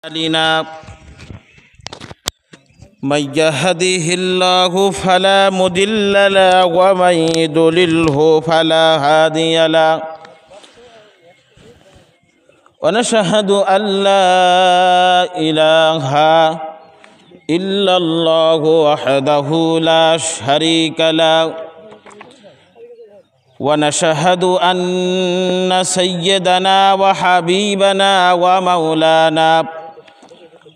علينا من يهده الله فلا مضل له ومن يضلله فلا هادي له ونشهد أن لا إله إلا الله وحده لا شريك له ونشهد أن سيدنا وحبيبنا ومولانا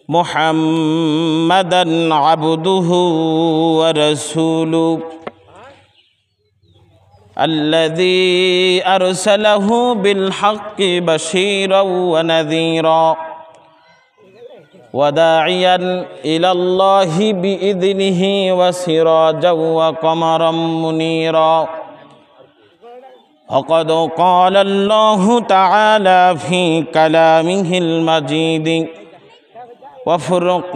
محمدًا عبده ورسوله الذي أرسله بالحق بشيرا ونذيرا وداعيا إلى الله بإذنه وسراجا وقمرا منيرا وقد قال الله تعالى في كلامه المجيد وفرقانه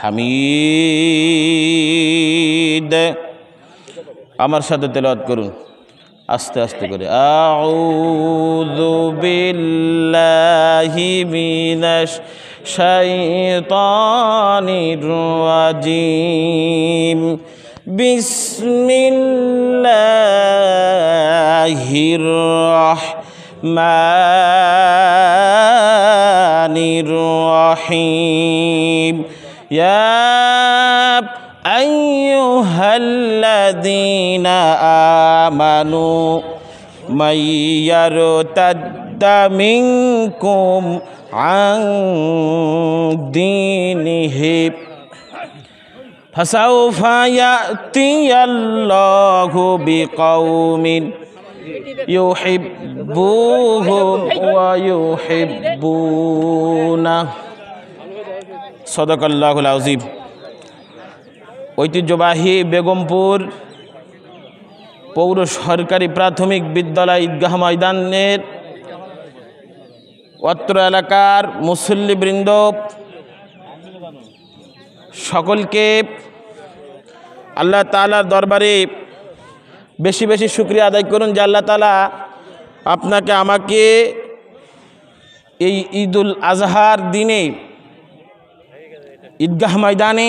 الحميد আমার সাথে তেলাওয়াত করুন আস্তে আস্তে করে আউযু বিল্লাহি মিনাশ শাইতানির রাজিম বিসমিল্লাহির রাহমানির রহিম ইয়া আইয়ুহাল্লাযীনা আমানু মাইয়ারতাদ্দা মিনকুম আন দীনিহি ফাসাউফা ইয়াতিয়াল্লাহু বিকওমিন ইউহিব্বুহুম ওয়া ইউহিব্বুনাহু সাদাকাল্লাহুল আযীম। ঐতিহ্যবাহী বেগমপুর পৌর সরকারি প্রাথমিক বিদ্যালয় ঈদগাহ ময়দানের অত্র এলাকার মুসল্লিবৃন্দ সকলকে আল্লাহ তাআলার দরবারে বেশি বেশি শুকরিয়া আদায় করুন যে আল্লাহ তাআলা আপনাকে আমাকে এই ঈদুল আজহার দিনে ঈদগাহ ময়দানে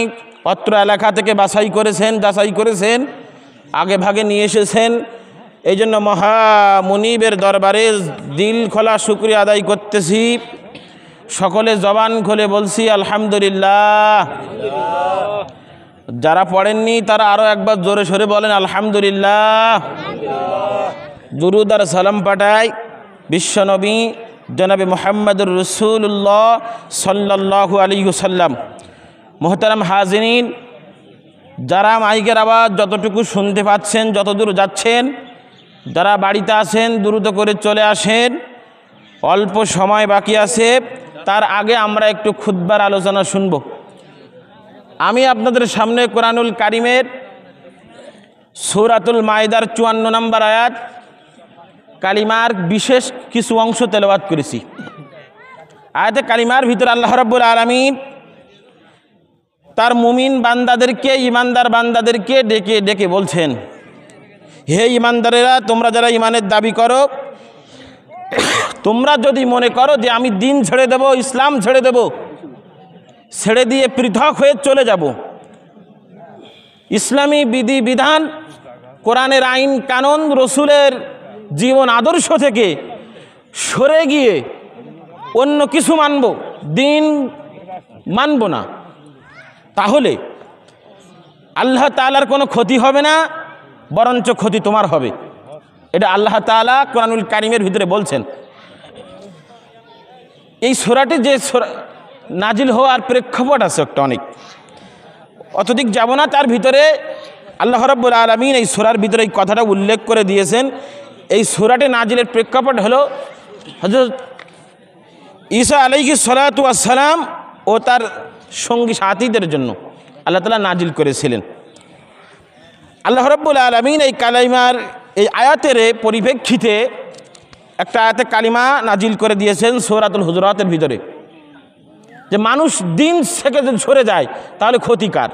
অত্র এলাকা থেকে যাচাই করেছেন আগে ভাগে নিয়ে এসেছেন। এই জন্য মহামুনিবের দরবারে দিল খোলা শুকরিয়া আদায় করতেছি। সকলে জবান খুলে বলছি আলহামদুলিল্লাহ। যারা পড়েননি তারা আরও একবার জোরে সোরে বলেন আলহামদুলিল্লাহ। দুরুদ আর সালাম পাঠাই বিশ্বনবী জনাবে মুহাম্মদুর রাসূলুল্লাহ সাল্লাল্লাহু আলাইহি ওয়াসাল্লাম। মোহতারাম হাজিরিন, যারা মাইকের আওয়াজ যতটুকু শুনতে পাচ্ছেন, যতদূর যাচ্ছেন, যারা বাড়িতে আছেন দ্রুত করে চলে আসেন, অল্প সময় বাকি আছে। তার আগে আমরা একটু খুতবার আলোচনা শুনব। আমি আপনাদের সামনে কোরআনুল কারিমের সূরাতুল মাইদার ৫৪ নম্বর আয়াত কালিমার বিশেষ কিছু অংশ তেলাওয়াত করেছি। আয়াতে কালিমার ভিতরে আল্লাহ রাব্বুল আলামিন তার মুমিন বান্দাদেরকে, ইমানদার বান্দাদেরকে ডেকে ডেকে বলছেন, হে ইমানদারেরা, তোমরা যারা ইমানের দাবি করো, তোমরা যদি মনে করো যে আমি দিন ছেড়ে দেব, ইসলাম ছেড়ে দেব, ছেড়ে দিয়ে পৃথক হয়ে চলে যাব, ইসলামী বিধি বিধান, কোরআনের আইন কানুন, রসুলের জীবন আদর্শ থেকে সরে গিয়ে অন্য কিছু মানব, দিন মানব না, তাহলে আল্লাহ তাআলার কোনো ক্ষতি হবে না, বরঞ্চ ক্ষতি তোমার হবে। এটা আল্লাহ তাআলা কোরআনুল কারিমের ভিতরে বলছেন। এই সূরাটি যে নাজিল হওয়ার প্রেক্ষাপট আছে একটা অনেক, অত্যধিক যাব না। তার ভিতরে আল্লাহ রাব্বুল আলামিন এই সূরার ভিতরে এই কথাটা উল্লেখ করে দিয়েছেন। এই সূরাটি নাজিলের প্রেক্ষাপট হলো হযরত ঈসা আলাইহিস সালাতু ওয়াস সালাম ও তার সঙ্গী সাথীদের জন্য আল্লাহ তাআলা নাজিল করেছিলেন। আল্লাহ রাব্বুল আলামিন এই কালিমার এই আয়াতের পরিপ্রেক্ষিতে একটা আয়াতে কালিমা নাজিল করে দিয়েছেন সূরাতুল হুজুরাতের ভিতরে, যে মানুষ দিন থেকে যদি সরে যায় তাহলে ক্ষতিকার।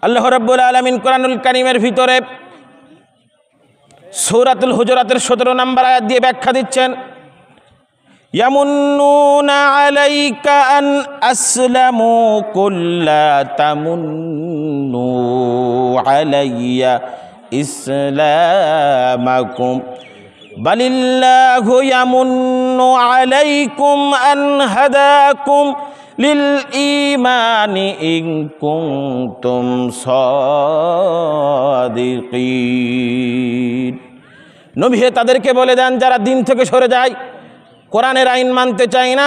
আল্লাহ রাব্বুল আলামিন কোরআনুল কারীমের ভিতরে সূরাতুল হুজুরাতের 17 নম্বর আয়াত দিয়ে ব্যাখ্যা দিচ্ছেন, ইয়ামুন্নুনা আলাইকা আন আসলামু কুল লা তামুন্নু আলাইয়া ইসলামাকুম বালিল্লাহু ইয়ামুন্নু আলাইকুম আন হাদাকুম লিল ঈমানি ইন কুনতুম সাদিকিন। নবী হে তাদেরকে বলে দেন যারা দিন থেকে সরে যায়, কোরআনের আইন মানতে চায় না,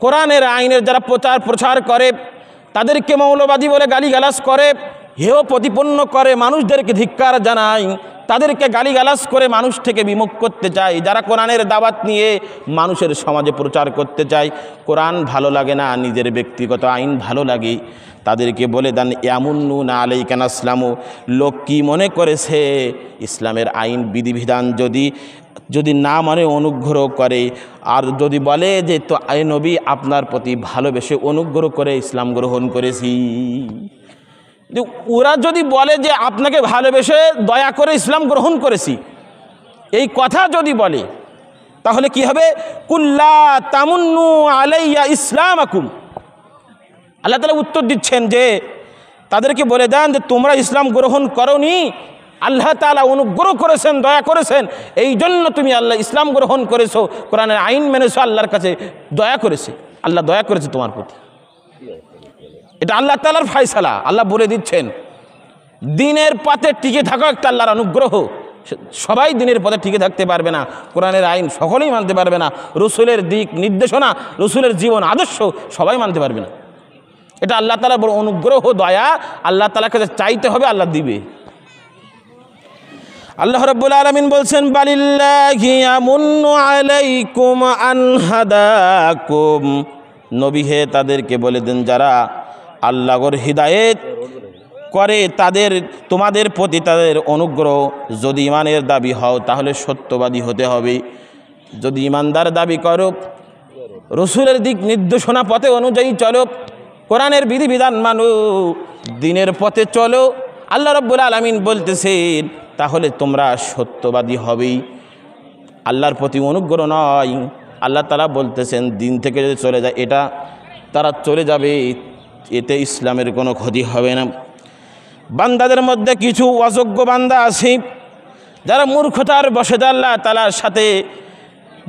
কোরআনের আইনের যারা প্রচার করে, তাদেরকে মৌলবাদী বলে গালিগালাজ করে, হেয় প্রতিপন্ন করে, মানুষদেরকে ধিক্কার জানায়, তাদেরকে গালিগালাজ করে মানুষ থেকে বিমুখ করতে চায়, যারা কোরআনের দাওয়াত নিয়ে মানুষের সমাজে প্রচার করতে চায়, কোরআন ভালো লাগে না, নিজের ব্যক্তিগত আইন ভালো লাগে, তাদেরকে বলে দেন ইয়ামুন্নুনা আলাইকা আন আসলামু। লোক কি মনে করেছে ইসলামের আইন বিধিবিধান যদি না মানে অনুগ্রহ করে, আর যদি বলে যে তো আই নবী আপনার প্রতি ভালোবেসে অনুগ্রহ করে ইসলাম গ্রহণ করেছি, ওরা যদি বলে যে আপনাকে ভালোবেসে দয়া করে ইসলাম গ্রহণ করেছি, এই কথা যদি বলে, তাহলে কি হবে? কুল্লা তামুন্নু আলাইয়া ইসলামাকুম। আল্লাহ তাআলা উত্তর দিচ্ছেন যে তাদেরকে বলে দেন যে তোমরা ইসলাম গ্রহণ করোনি, আল্লাহ তাআলা অনুগ্রহ করেছেন, দয়া করেছেন, এই জন্য তুমি আল্লাহ ইসলাম গ্রহণ করেছো, কোরআনের আইন মেনেছো, আল্লাহর কাছে দয়া করেছে, আল্লাহ দয়া করেছে তোমার প্রতি। এটা আল্লাহ তাআলার ফয়সালা। আল্লাহ বলে দিচ্ছেন দিনের পথে টিকে থাকা একটা আল্লাহর অনুগ্রহ। সবাই দিনের পথে টিকে থাকতে পারবে না, কোরআনের আইন সকলেই মানতে পারবে না, রসুলের দিক নির্দেশনা, রসুলের জীবন আদর্শ সবাই মানতে পারবে না। এটা আল্লাহ তাআলার বড় অনুগ্রহ, দয়া। আল্লাহ তাআলার কাছে চাইতে হবে, আল্লাহ দিবে। আল্লাহ রাব্বুল আলামিন বলছেন বালিল্লাহি ইয়ামুন্নু আলাইকুম আন হাদাকুম। নবী হে তাদেরকে বলে দেন যারা আল্লাহর হিদায়েত করে তোমাদের প্রতি তাদের অনুগ্রহ। যদি ইমানের দাবি হও তাহলে সত্যবাদী হতে হবে। যদি ইমানদার দাবি করো, রসুলের দিক নির্দেশনা পথে অনুযায়ী চলো, কোরআনের বিধিবিধান মানো, দিনের পথে চলো, আল্লাহ রাব্বুল আলামিন বলতেছেন তাহলে তোমরা সত্যবাদী হবেই। আল্লাহর প্রতি অনুগ্রহ নয়, আল্লাহ তাআলা বলতেছেন দিন থেকে যদি চলে যায়, এটা তারা চলে যাবে, এতে ইসলামের কোনো ক্ষতি হবে না। বান্দাদের মধ্যে কিছু অযোগ্য বান্দা আছে যারা মূর্খতার বশে আল্লাহ তাআলার সাথে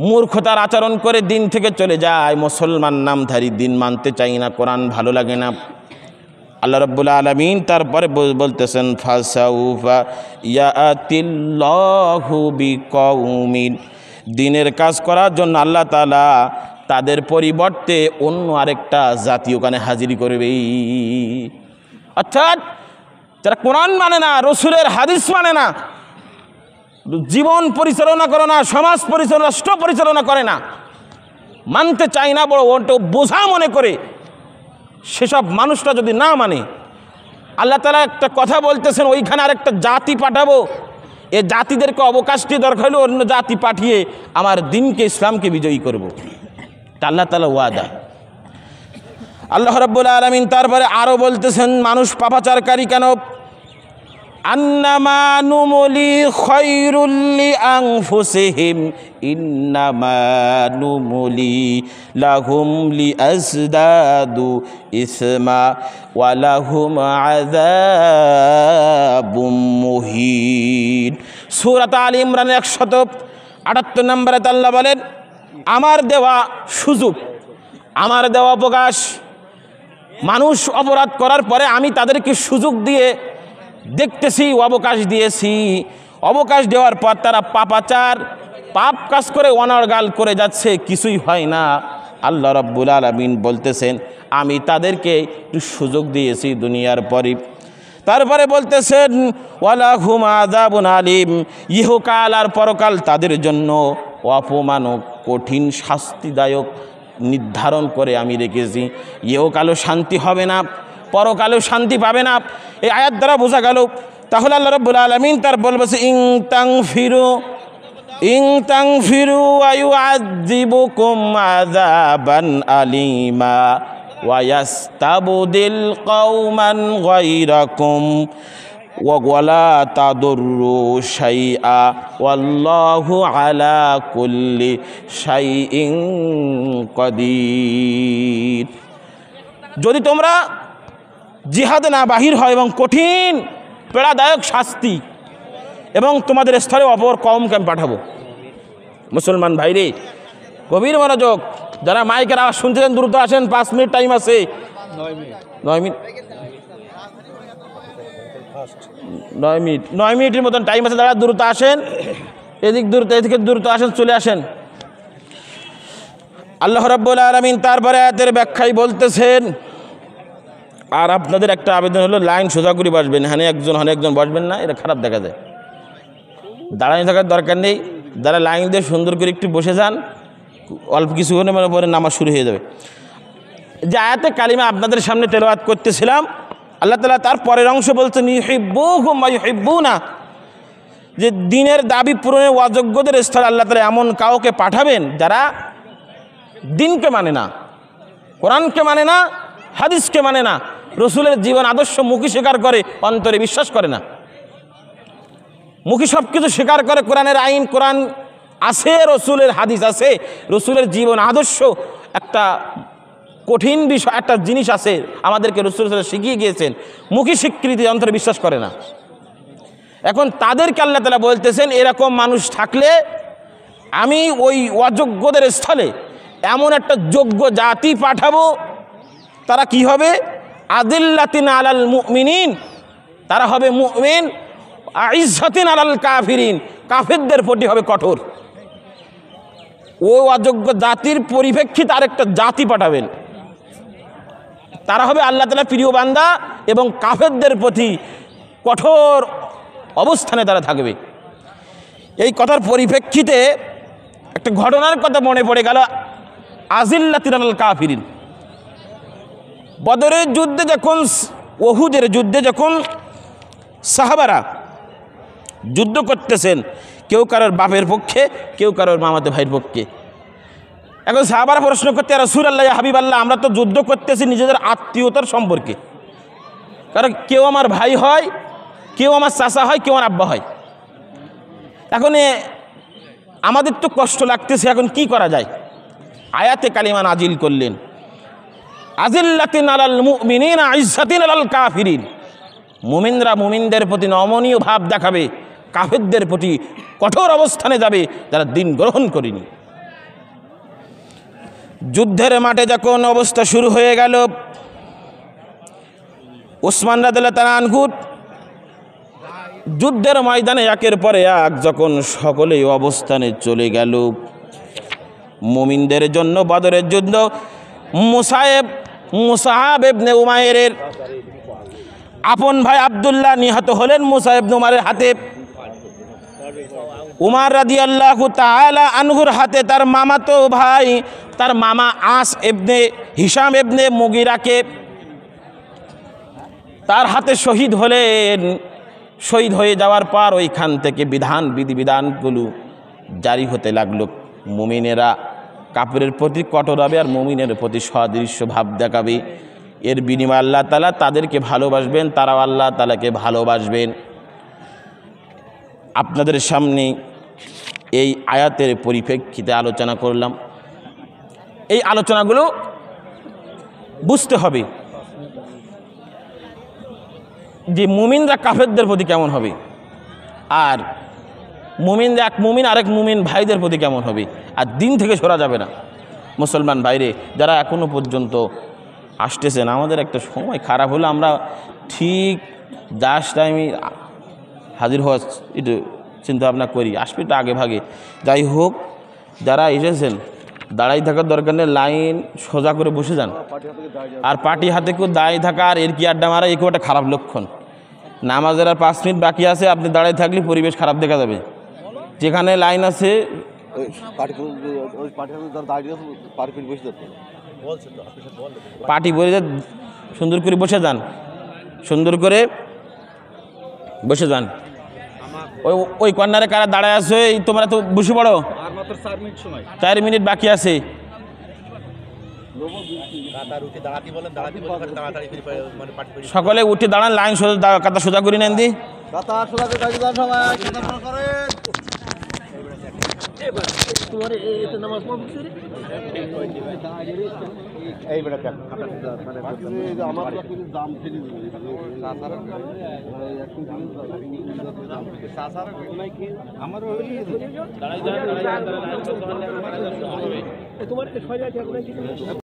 মূর্খতার আচরণ করে দিন থেকে চলে যায়। মুসলমান নামধারী, দিন মানতে চাই না, কোরআন ভালো লাগে না। আল্লাহ রাব্বুল আলামিন তারপরে বলতেছেন ফাসাউফা ইয়াতিল্লাহু বিকৌমিন। দিনের কাজ করার জন্য আল্লাহ তাআলা তাদের পরিবর্তে অন্য আরেকটা জাতি ওখানে হাজিরি করবে। অর্থাৎ যারা কোরআন মানে না, রসুলের হাদিস মানে না, জীবন পরিচালনা করে না, সমাজ পরিচালনা, রাষ্ট্র পরিচালনা করে না, মানতে চায় না, বড় বোঝা মনে করে, সেসব মানুষরা যদি না মানে, আল্লাহ তাআলা একটা কথা বলতেছেন ওইখানে আরেকটা জাতি পাঠাবো, এ জাতিদেরকে অবকাশটি দরকার হলে অন্য জাতি পাঠিয়ে আমার দিনকে, ইসলামকে বিজয়ী করব। তা আল্লাহ তাআলা ওয়াদা। আল্লাহ রাব্বুল আলামিন তারপরে আরও বলতেছেন মানুষ পাপাচারকারী কেন? আন্নামা নুমলি খায়রুল লিআনফুসিহিম ইন্নামা নুমলি লাহুম লিআজদাদু ইসমা ওয়া লাহুম আযাবুম মুহিন। সূরা আলে ইমরানের 178 নম্বরে আল্লাহ বলেন আমার দেওয়া সুযোগ, আমার দেওয়া অবকাশ, মানুষ অপরাধ করার পরে আমি তাদেরকে সুযোগ দিয়ে দেখতেছি, অবকাশ দিয়েছি। অবকাশ দেওয়ার পর তারা পাপাচার, পাপ কাজ করে অনর্গাল করে যাচ্ছে, কিছুই হয় না। আল্লাহ রাব্বুল আলামিন বলতেছেন আমি তাদেরকে একটু সুযোগ দিয়েছি দুনিয়ার পরে। তারপরে বলতেছেন ওয়ালাহুম আযাবুন আলিম, ইহকাল আর পরকাল তাদের জন্য অপমানক, কঠিন, শাস্তিদায়ক নির্ধারণ করে আমি রেখেছি। ইহকালও শান্তি হবে না, পরকালেও শান্তি পাবে না। এই আয়াত দ্বারা বোঝা গেল তাহলে আল্লাহ রাব্বুল আলামিন তার বলবেছে ইন তাগফিরু ওয়া ইউআযিবুকুম আযাবান আলিমা ওয়া ইয়াস্তাবদিল কওমান গায়রাকুম ওয়ালা তাদুররু শাইআ ওয়াল্লাহু আলা কুল্লি শাইইন কাদির। যদি তোমরা জিহাদে না বাহির হয় এবং কঠিন পীড়াদায়ক শাস্তি এবং তোমাদের স্থলে অপর কওমকে আমি পাঠাবো। মুসলমান ভাইরে গভীর মনোযোগ, যারা মাইকের আওয়াজ শুনতেছেন দ্রুত আসেন, 5 মিনিট টাইম আছে। 9 মিনিটের মতন টাইম আছে, যারা দ্রুত আসেন, এদিকে দ্রুত আসেন, চলে আসেন। আল্লাহ রাব্বুল আলামিন তারপরে আয়াতের ব্যাখ্যায় বলতেছেন, আর আপনাদের একটা আবেদন হলো লাইন সোজা করে বসবেন, হানে একজন বসবেন না, এটা খারাপ দেখা যায়। দাঁড়ানি থাকার দরকার নেই, যারা লাইন দিয়ে সুন্দর করে একটু বসে যান, অল্প কিছুক্ষণের পরে নামাজ শুরু হয়ে যাবে। যে আয়াতে কালিমা আপনাদের সামনে তেলাওয়াত করতেছিলাম, আল্লাহ তাআলা তার পরের অংশ বলছেন ইউহিব্বুহুম ওয়া ইউহিব্বুনা, যে দ্বীনের দাবি পূরণে অযোগ্যদের স্থলে আল্লাহ তাআলা এমন কাউকে পাঠাবেন যারা দ্বীনকে মানে না, কোরআনকে মানে না, হাদিসকে মানে না, রসুলের জীবন আদর্শ মুখী স্বীকার করে, অন্তরে বিশ্বাস করে না। মুখী সব কিছু স্বীকার করে, কোরআনের আইন কোরআন আছে, রসুলের হাদিস আছে, রসুলের জীবন আদর্শ একটা কঠিন বিষয়, একটা জিনিস আছে আমাদেরকে রসুল শিখিয়ে গিয়েছেন, মুখী স্বীকৃতি, অন্তরে বিশ্বাস করে না। এখন তাদেরকে আল্লাহ তাআলা বলতেছেন, এরকম মানুষ থাকলে আমি ওই অযোগ্যদের স্থলে এমন একটা যোগ্য জাতি পাঠাবো, তারা কি হবে? আদিল্লাতিন আলাল মুমিনিন, তারা হবে মুমিন, আইজ্জাতিন আলাল কাফিরিন, কাফিরদের প্রতি হবে কঠোর। ও অযোগ্য জাতির পরিপ্রেক্ষিতে আরেকটা জাতি পাঠাবেন, তারা হবে আল্লাহ তাআলার প্রিয় বান্দা এবং কাফেরদের প্রতি কঠোর অবস্থানে তারা থাকবে। এই কথার পরিপ্রেক্ষিতে একটা ঘটনার কথা মনে পড়ে গেল, আজিল্লাতিন আলাল কাফিরিন। বদরের যুদ্ধে যখন, উহুদের যুদ্ধে যখন সাহাবারা যুদ্ধ করতেছেন, কেউ কারোর বাপের পক্ষে, কেউ কারোর মামাতো ভাইয়ের পক্ষে। এখন সাহাবারা প্রশ্ন করতে, ইয়া রাসূলুল্লাহ, ইয়া হাবিবাল্লাহ, আমরা তো যুদ্ধ করতেছি নিজেদের আত্মীয়তার সম্পর্কে, কারণ কেউ আমার ভাই হয়, কেউ আমার চাচা হয়, কেউ আমার আব্বা হয়। এখন আমাদের তো কষ্ট লাগতেছে, এখন কি করা যায়? আয়াতে কালিমা নাজিল করলেন, আজিল্লাতিন আলাল মুমিনিনা আইজ্জাতিন আলাল কাফিরিন। মুমিনরা মুমিনদের প্রতি নমনীয় ভাব দেখাবে, কাফেরদের প্রতি কঠোর অবস্থানে যাবে যারা দ্বীন গ্রহণ করেনি। যুদ্ধের মাঠে যখন অবস্থা শুরু হয়ে গেল, ওসমান রাদিয়াল্লাহু তাআলা আনহু যুদ্ধের ময়দানে একের পরে এক যখন সকলেই অবস্থানে চলে গেল, মুমিনদের জন্য বদরের যুদ্ধ, মুসাহাব ইবনে উমাইরের আপন ভাই আব্দুল্লাহ নিহত হলেন মুসাব ইবনে উমারের হাতে। উমার রাদিয়াল্লাহু তাআলা আনহুর হাতে তার মামাতো ভাই, তার মামা আস ইবনে হিশাম ইবনে মুগিরাকে তার হাতে শহীদ হলেন। শহীদ হয়ে যাওয়ার পর ওইখান থেকে বিধিবিধানগুলো জারি হতে লাগলো। মুমিনেরা কাফেরের প্রতি কঠোর হবে আর মুমিনের প্রতি সদৃশ্য ভাব দেখাবে। এর বিনিময়ে আল্লাহ তাআলা তাদেরকে ভালোবাসবেন, তারাও আল্লাহ তাআলাকে ভালোবাসবেন। আপনাদের সামনে এই আয়াতের পরিপ্রেক্ষিতে আলোচনা করলাম। এই আলোচনাগুলো বুঝতে হবে যে মুমিনরা কাফেরদের প্রতি কেমন হবে, আর মুমিনরা এক মুমিন আরেক মুমিন ভাইদের প্রতি কেমন হবে, আর দিন থেকে সরা যাবে না। মুসলমান ভাইরে যারা এখনও পর্যন্ত আসতেছেন, আমাদের একটা সময় খারাপ হলে আমরা ঠিক জাস্ট টাইমে হাজির হওয়ার একটু চিন্তা ভাবনা করি, আসবে একটু আগে ভাগে। যাই হোক, যারা এসেছেন দাঁড়াই থাকার দরকার নেই, লাইন সোজা করে বসে যান। আর পার্টি হাতে কেউ দাঁড়িয়ে থাকা আর এর কি আড্ডা মারা, এ খুব একটা খারাপ লক্ষণ। নামাজের আর 5 মিনিট বাকি আছে, আপনি দাঁড়িয়ে থাকলে পরিবেশ খারাপ দেখা যাবে। যেখানে লাইন আছে পার্টি বসে সুন্দর করে বসে যান, সুন্দর করে বসে যান। ওই কর্নারে কারা দাঁড়ায় আছে, তোমরা তো বসে পড়ো, 4 মিনিট বাকি আছে। সকলে উঠে দাঁড়ান, লাইন সোজা, কাতা সোজা করে নেন দি। আমার